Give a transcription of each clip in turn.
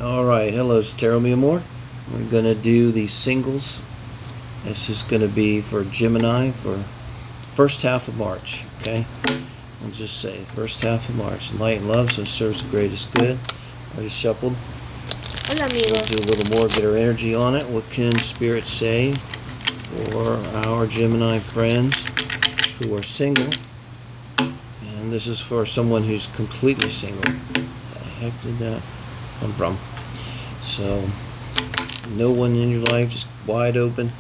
Alright, hello, it's Tarot Me More. We're going to do the singles. This is going to be for Gemini for first half of March, okay? I'll just say first half of March. Light and love, so it serves the greatest good. Already shuffled. Hola We'll amigos. do a little more, get our energy on it. What can Spirit say for our Gemini friends who are single? And this is for someone who's completely single. What the heck did that come from? So, no one in your life, just wide open.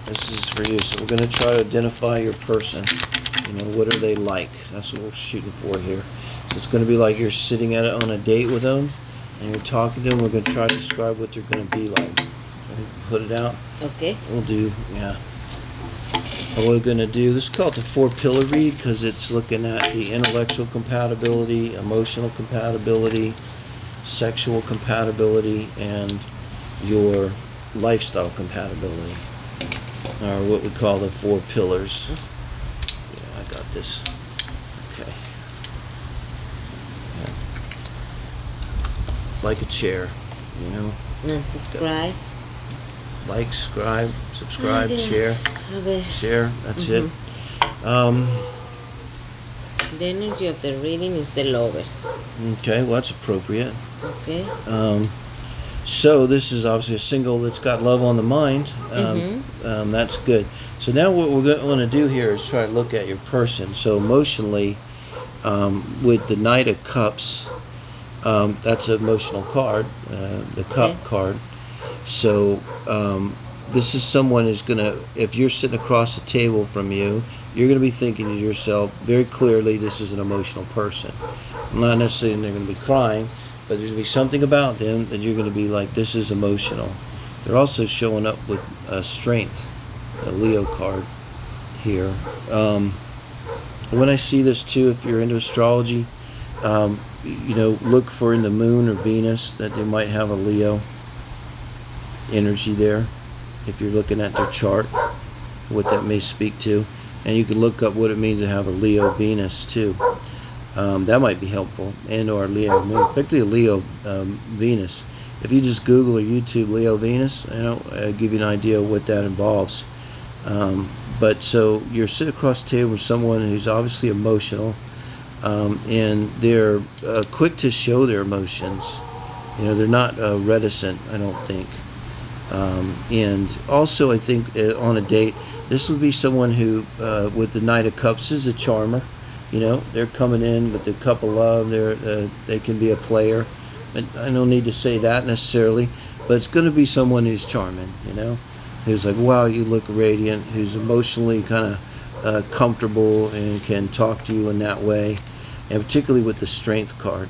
This is for you. So we're going to try to identify your person. You know, what are they like? That's what we're shooting for here. So it's going to be like you're sitting on a date with them, and you're talking to them. We're going to try to describe what they're going to be like. Put it out. Okay. We'll do, yeah. What we're going to do, this is called the 4-pillar read because it's looking at the intellectual compatibility, emotional compatibility, sexual compatibility, and your lifestyle compatibility, or what we call the 4 pillars. Yeah, I got this. Okay. Yeah. Like a chair, you know. And subscribe. Like, subscribe, share, A ver. share. That's it. The energy of the reading is the lovers. Okay, well that's appropriate. Okay. So this is obviously a single that's got love on the mind. That's good. So now what we're going to do here is try to look at your person. So emotionally, with the Knight of Cups, that's an emotional card, the Cup card. So this is someone who's going to, if you're sitting across the table from you, you're going to be thinking to yourself very clearly, this is an emotional person. Not necessarily they're going to be crying, but there's going to be something about them that you're going to be like, this is emotional. They're also showing up with strength, a Leo card here. When I see this too, if you're into astrology, you know, look for in the moon or Venus that they might have a Leo energy there. If you're looking at their chart, what that may speak to. And you can look up what it means to have a Leo Venus too. That might be helpful. And or Leo moon, particularly a Leo Venus. If you just Google or YouTube Leo Venus, you know, I'll give you an idea of what that involves. But so you're sitting across the table with someone who's obviously emotional, and they're quick to show their emotions. You know, they're not reticent, I don't think. And also I think on a date, this would be someone who, with the Knight of Cups, is a charmer. You know, they're coming in with the cup of love. They can be a player. I don't need to say that necessarily, but it's going to be someone who's charming, you know, who's like, wow, you look radiant, who's emotionally kind of comfortable and can talk to you in that way, and particularly with the Strength card.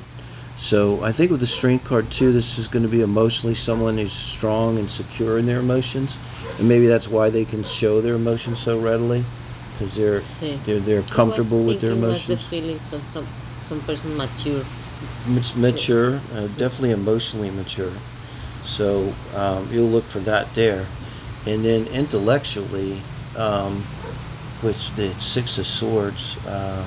So I think with the Strength card too, this is going to be emotionally someone who's strong and secure in their emotions, and maybe that's why they can show their emotions so readily, because they're comfortable with their emotions. The feelings of some person mature. Mature, definitely emotionally mature. So you'll look for that there, and then intellectually, which the 6 of Swords. I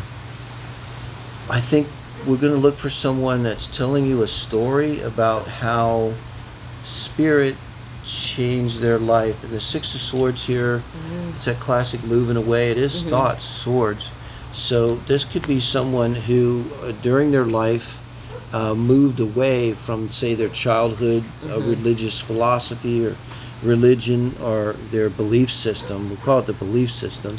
think we're going to look for someone that's telling you a story about how Spirit changed their life. And the 6 of Swords here, it's that classic moving away. It is thoughts, swords. So this could be someone who, during their life, moved away from, say, their childhood religious philosophy or religion or their belief system. We call it the belief system.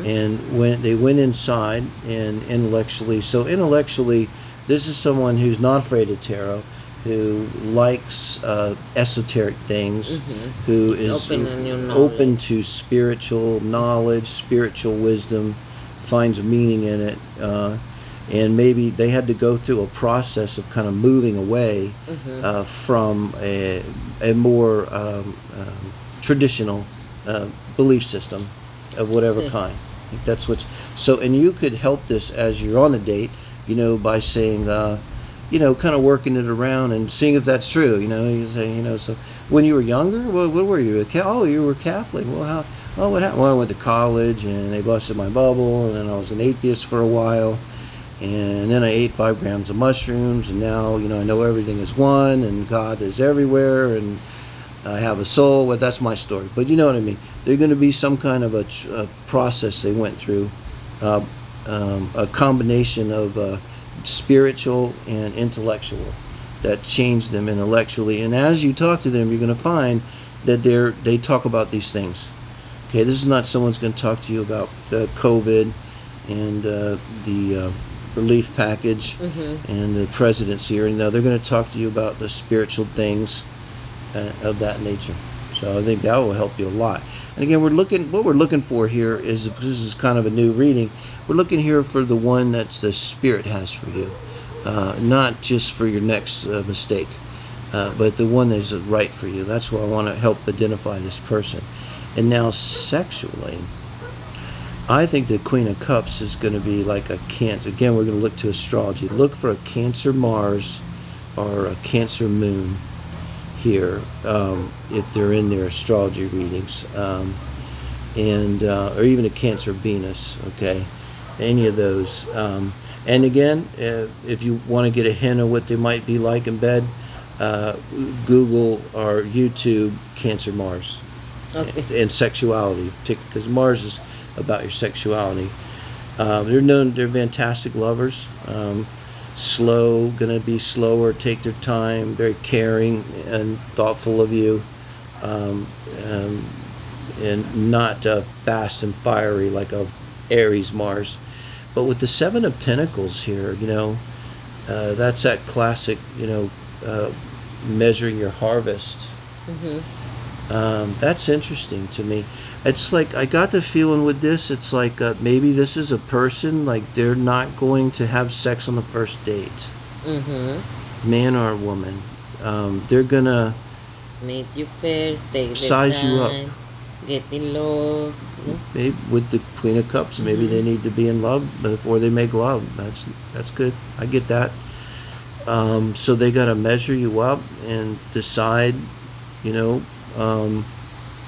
And when they went inside and intellectually, so intellectually, this is someone who's not afraid of tarot, who likes esoteric things, who is open to spiritual knowledge, spiritual wisdom, finds meaning in it, and maybe they had to go through a process of kind of moving away from a more traditional belief system of whatever kind. I think that's what's so. And you could help this as you're on a date, you know, by saying, you know, kind of working it around and seeing if that's true. You know, you say, you know, so when you were younger, what were you? Oh, you were Catholic. Well, how? Oh, what happened? Well, I went to college and they busted my bubble, and then I was an atheist for a while. and then I ate 5 grams of mushrooms, and now I know everything is one, and God is everywhere, and I have a soul. Well, that's my story, but you know what I mean. There's going to be some kind of a process they went through, a combination of spiritual and intellectual that changed them intellectually. And as you talk to them, you're going to find that they talk about these things. Okay, this is not someone's going to talk to you about COVID and the relief package and the presidency, or they're going to talk to you about the spiritual things of that nature. So I think that will help you a lot. And again, what we're looking for here is, this is kind of a new reading, we're looking here for the one that the Spirit has for you, not just for your next mistake, but the one that is right for you. That's where I want to help identify this person. And now sexually, I think the Queen of Cups is going to be like a Cancer. Again, we're going to look to astrology. Look for a Cancer Mars or a Cancer Moon here, if they're in their astrology readings, and or even a Cancer Venus. Okay, any of those. And again, if you want to get a hint of what they might be like in bed, Google or YouTube Cancer Mars. Okay. And sexuality, because Mars is about your sexuality. They're fantastic lovers. Gonna be slower, take their time, very caring and thoughtful of you, and not fast and fiery like a Aries Mars. But with the Seven of Pentacles here, that's that classic, measuring your harvest. That's interesting to me. It's like, I got the feeling with this, it's like maybe this is a person, like they're not going to have sex on the first date. Man or woman. They're gonna meet you first, take the size time, you up. get in love. Maybe with the Queen of Cups, maybe they need to be in love before they make love. That's good. I get that. So they got to measure you up and decide,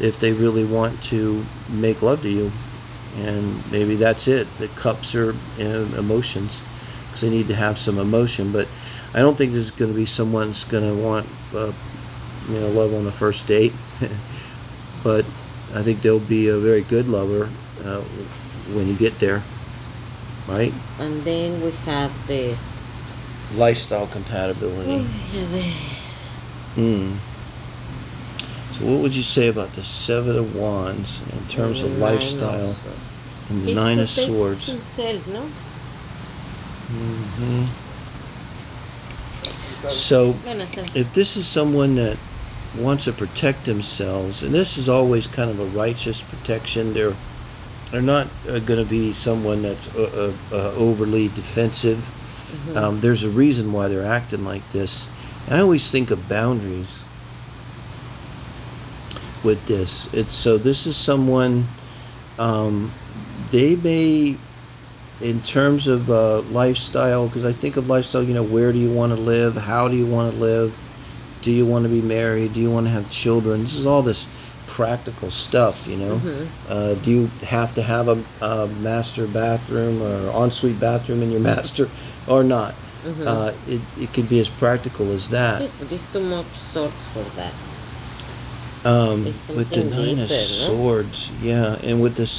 if they really want to make love to you. And maybe that's it. The cups are emotions, because they need to have some emotion. But I don't think there's going to be someone's going to want love on the first date. But I think they'll be a very good lover when you get there, right? And then we have the lifestyle compatibility. So what would you say about the Seven of Wands in terms of lifestyle and the Nine of Swords? Himself, no? So if this is someone that wants to protect themselves, and this is always kind of a righteous protection, they're not going to be someone that's overly defensive. There's a reason why they're acting like this. And I always think of boundaries with this. This is someone, they may, in terms of lifestyle, because I think of lifestyle, where do you want to live? How do you want to live? Do you want to be married? Do you want to have children? This is all this practical stuff, Do you have to have a master bathroom or ensuite bathroom in your master or not? It can be as practical as that. It's too much swords for that. With the Nine of Swords, yeah, and with this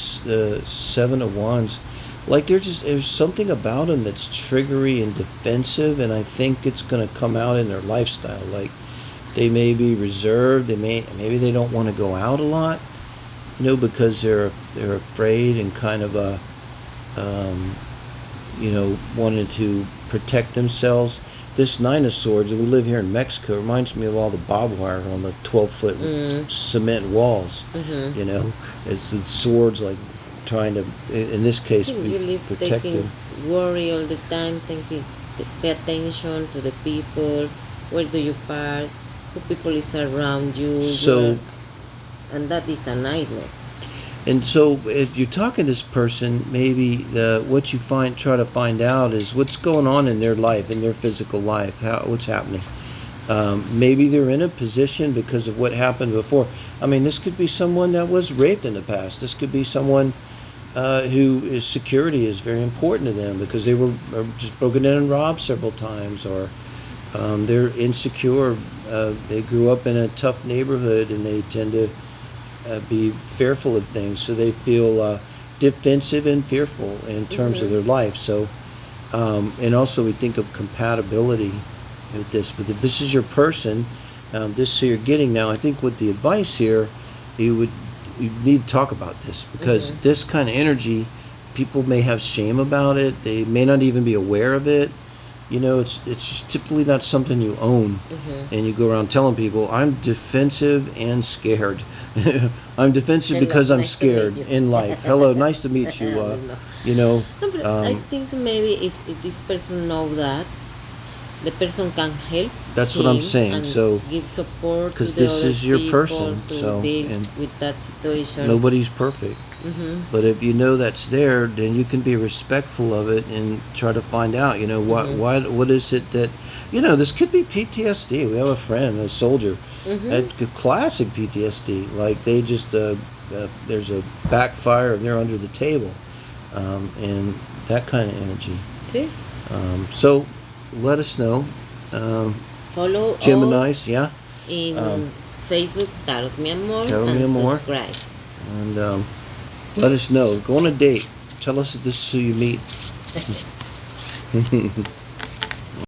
Seven of Wands, like there's something about them that's triggery and defensive, and I think it's going to come out in their lifestyle. Like they may be reserved, maybe they don't want to go out a lot, because they're afraid and kind of wanted to protect themselves. This Nine of Swords, and we live here in Mexico, reminds me of all the barbed wire on the 12-foot cement walls. It's the swords, like trying to, in this case, be protected. Worry all the time, pay attention to the people. Where do you park? Who people is around you? And that is a nightmare. And so, if you're talking to this person, maybe what you try to find out is what's going on in their life, in their physical life, what's happening. Maybe they're in a position because of what happened before. I mean, this could be someone that was raped in the past. This could be someone who is security is very important to them because they were just broken in and robbed several times, or they're insecure. They grew up in a tough neighborhood and they tend to be fearful of things, so they feel defensive and fearful in terms of their life. So, and also we think of compatibility with this. But if this is your person, this who you're getting now, I think with the advice here, you need to talk about this because this kind of energy, people may have shame about it. They may not even be aware of it. You know, it's just typically not something you own, and you go around telling people, "I'm defensive and scared." I'm defensive Hello, because I'm nice to meet scared you. in life. Hello, nice to meet you. No. You know, No, but I think so maybe if this person know that, the person can help that's what I'm him saying. and So, give support to because the this other is your people person, to so deal and with that situation. nobody's perfect. But if you know that's there, then you can be respectful of it and try to find out, you know, what is it that, you know, this could be PTSD. We have a friend, a soldier, had classic PTSD. Like they just, there's a backfire and they're under the table, and that kind of energy. See? So let us know. Follow Geminis, us yeah. in Facebook, Tarot Mi Amor, Tarot and Mi Amor. subscribe. And let us know. Go on a date. Tell us if this is who you meet.